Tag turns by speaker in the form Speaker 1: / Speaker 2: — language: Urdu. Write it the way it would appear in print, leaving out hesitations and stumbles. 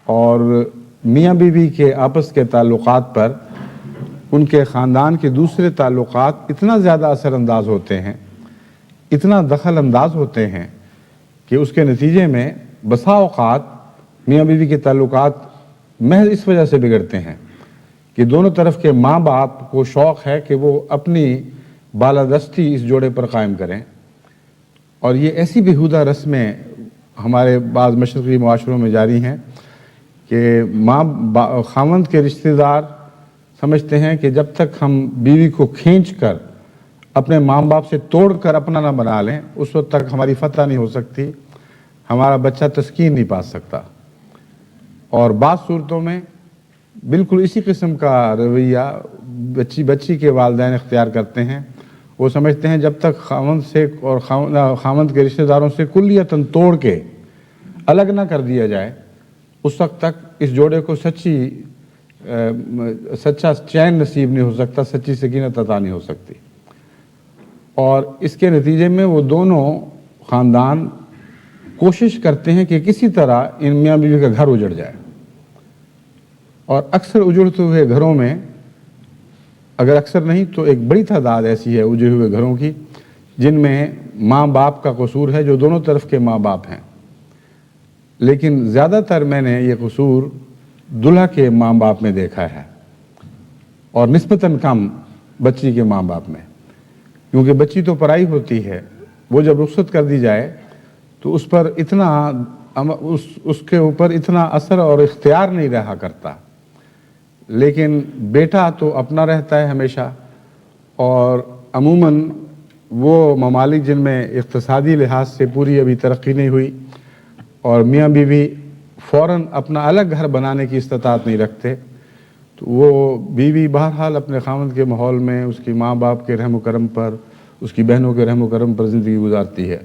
Speaker 1: اور میاں بیوی کے آپس کے تعلقات پر ان کے خاندان کے دوسرے تعلقات اتنا زیادہ اثر انداز ہوتے ہیں، اتنا دخل انداز ہوتے ہیں کہ اس کے نتیجے میں بسا اوقات میاں بیوی کے تعلقات محض اس وجہ سے بگڑتے ہیں کہ دونوں طرف کے ماں باپ کو شوق ہے کہ وہ اپنی بالادستی اس جوڑے پر قائم کریں، اور یہ ایسی بیہودہ رسمیں ہمارے بعض مشرقی معاشروں میں جاری ہیں کہ خاوند کے رشتہ دار سمجھتے ہیں کہ جب تک ہم بیوی کو کھینچ کر اپنے ماں باپ سے توڑ کر اپنا نہ بنا لیں اس وقت تک ہماری فتح نہیں ہو سکتی، ہمارا بچہ تسکین نہیں پا سکتا۔ اور بعض صورتوں میں بالکل اسی قسم کا رویہ بچی کے والدین اختیار کرتے ہیں۔ وہ سمجھتے ہیں جب تک خاوند سے اور خاوند کے رشتہ داروں سے کلیتاً توڑ کے الگ نہ کر دیا جائے اس وقت تک اس جوڑے کو سچا چین نصیب نہیں ہو سکتا، سچی سکینت عطا نہیں ہو سکتی، اور اس کے نتیجے میں وہ دونوں خاندان کوشش کرتے ہیں کہ کسی طرح ان میاں بیوی کا گھر اجڑ جائے۔ اور اکثر اجڑتے ہوئے گھروں میں، اگر اکثر نہیں تو ایک بڑی تعداد ایسی ہے اجڑے ہوئے گھروں کی جن میں ماں باپ کا قصور ہے، جو دونوں طرف کے ماں باپ ہیں، لیکن زیادہ تر میں نے یہ قصور دلہا کے ماں باپ میں دیکھا ہے اور نسبتاً کم بچی کے ماں باپ میں، کیونکہ بچی تو پرائی ہوتی ہے، وہ جب رخصت کر دی جائے تو اس پر اس کے اوپر اتنا اثر اور اختیار نہیں رہا کرتا، لیکن بیٹا تو اپنا رہتا ہے ہمیشہ۔ اور عموماً وہ ممالک جن میں اقتصادی لحاظ سے پوری ابھی ترقی نہیں ہوئی اور میاں بیوی فوراً اپنا الگ گھر بنانے کی استطاعت نہیں رکھتے، تو وہ بیوی بہرحال اپنے خاوند کے ماحول میں اس کی ماں باپ کے رحم و کرم پر، اس کی بہنوں کے رحم و کرم پر زندگی گزارتی ہے۔